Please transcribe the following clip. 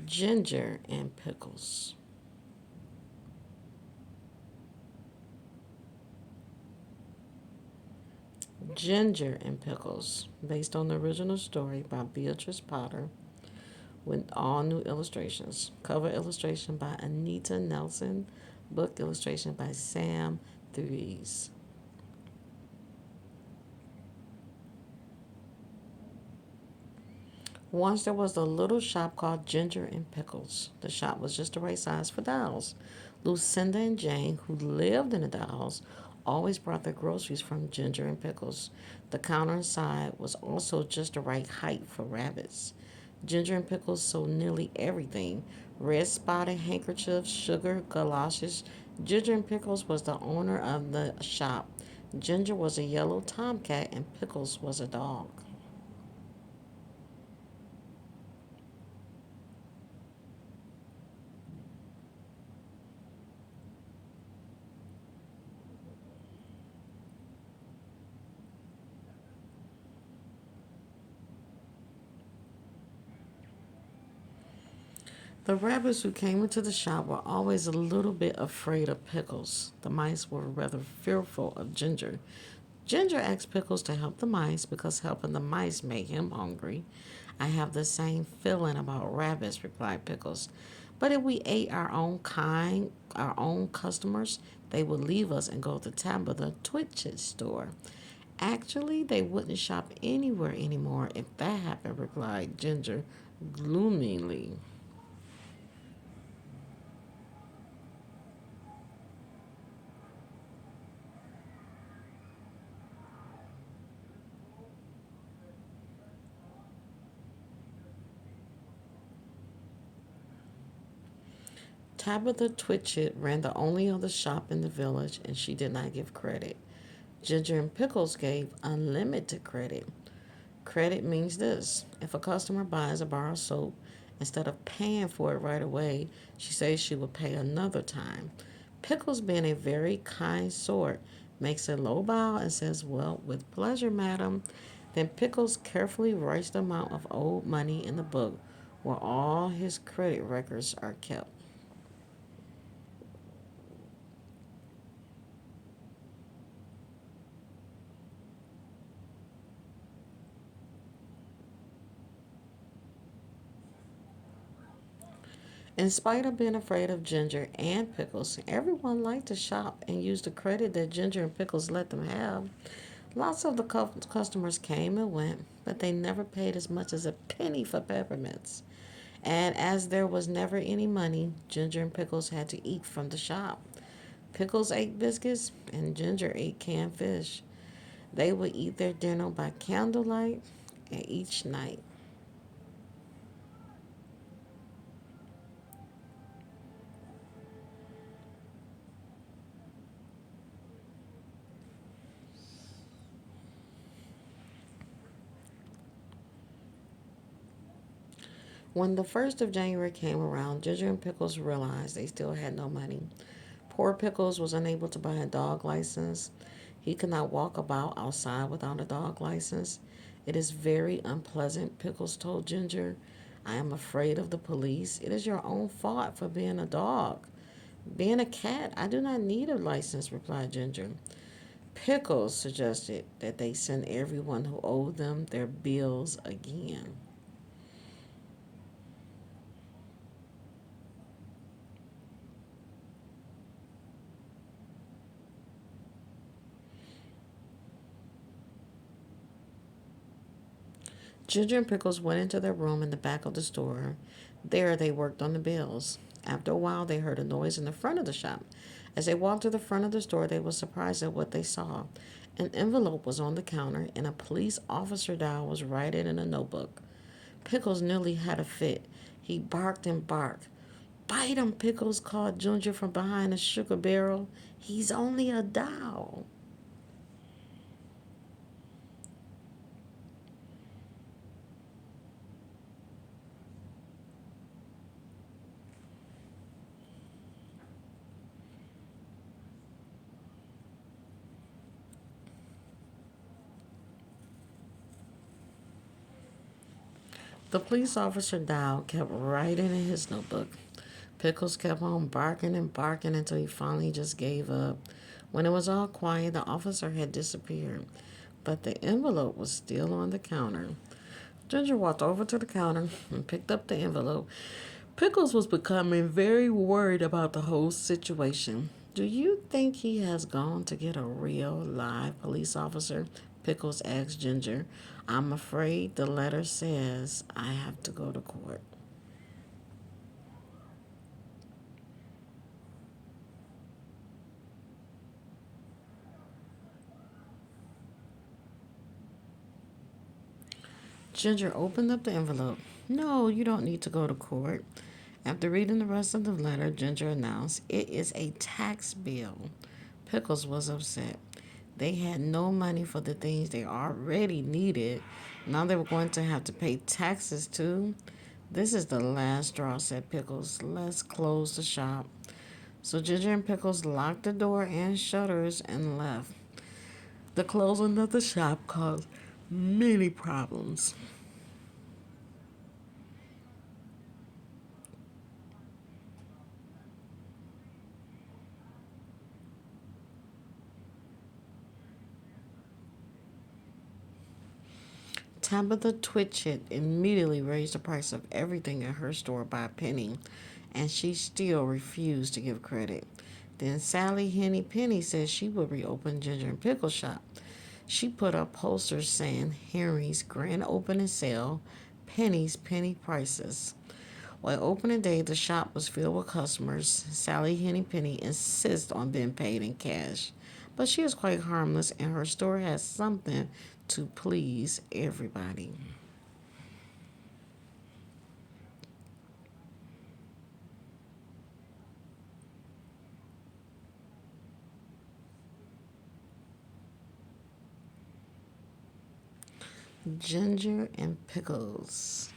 Ginger and Pickles. Ginger and Pickles, based on the original story by Beatrice Potter, with all new illustrations. Cover illustration by Anita Nelson. Book illustration by Sam Threes. Once there was a little shop called Ginger and Pickles. The shop was just the right size for dolls. Lucinda and Jane, who lived in the dolls, always brought their groceries from Ginger and Pickles. The counter inside was also just the right height for rabbits. Ginger and Pickles sold nearly everything: red spotted handkerchiefs, sugar, galoshes. Ginger and Pickles was the owner of the shop. Ginger was a yellow tomcat and Pickles was a dog. The rabbits who came into the shop were always a little bit afraid of Pickles. The mice were rather fearful of Ginger. Ginger asked Pickles to help the mice because helping the mice made him hungry. I have the same feeling about rabbits, replied Pickles. But if we ate our own kind, our own customers, they would leave us and go to Tabitha Twitch's store. Actually, they wouldn't shop anywhere anymore if that happened, replied Ginger gloomily. Tabitha Twitchit ran the only other shop in the village, and she did not give credit. Ginger and Pickles gave unlimited credit. Credit means this: if a customer buys a bar of soap, instead of paying for it right away, she says she will pay another time. Pickles, being a very kind sort, makes a low bow and says, "Well, with pleasure, madam." Then Pickles carefully writes the amount of owed money in the book where all his credit records are kept. In spite of being afraid of Ginger and Pickles, everyone liked to shop and use the credit that Ginger and Pickles let them have. Lots of the customers came and went, but they never paid as much as a penny for peppermints. And as there was never any money, Ginger and Pickles had to eat from the shop. Pickles ate biscuits, and Ginger ate canned fish. They would eat their dinner by candlelight and each night. When the 1st of January came around, Ginger and Pickles realized they still had no money. Poor Pickles was unable to buy a dog license. He could not walk about outside without a dog license. It is very unpleasant, Pickles told Ginger. I am afraid of the police. It is your own fault for being a dog. Being a cat, I do not need a license, replied Ginger. Pickles suggested that they send everyone who owed them their bills again. Ginger and Pickles went into their room in the back of the store. There they worked on the bills. After a while, they heard a noise in the front of the shop. As they walked to the front of the store, they were surprised at what they saw. An envelope was on the counter, and a police officer dial was writing in a notebook. Pickles nearly had a fit. He barked and barked. Bite him, Pickles, called Ginger from behind a sugar barrel. He's only a doll. The police officer Dow kept writing in his notebook. Pickles kept on barking and barking until he finally just gave up. When it was all quiet, the officer had disappeared, but the envelope was still on the counter. Ginger walked over to the counter and picked up the envelope. Pickles was becoming very worried about the whole situation. Do you think he has gone to get a real live police officer? Pickles asked Ginger. I'm afraid the letter says I have to go to court. Ginger opened up the envelope. No, you don't need to go to court. After reading the rest of the letter, Ginger announced, it is a tax bill. Pickles was upset. They had no money for the things they already needed. Now they were going to have to pay taxes too. This is the last straw, said Pickles. Let's close the shop. So Ginger and Pickles locked the door and shutters and left. The closing of the shop caused many problems. Tabitha Twitchett immediately raised the price of everything in her store by a penny, and she still refused to give credit. Then Sally Henny Penny said she would reopen Ginger and Pickle Shop. She put up posters saying Henry's grand opening sale, Penny's penny prices. While opening day, the shop was filled with customers. Sally Henny Penny insists on being paid in cash, but she is quite harmless, and her store has something to please everybody. Ginger and Pickles.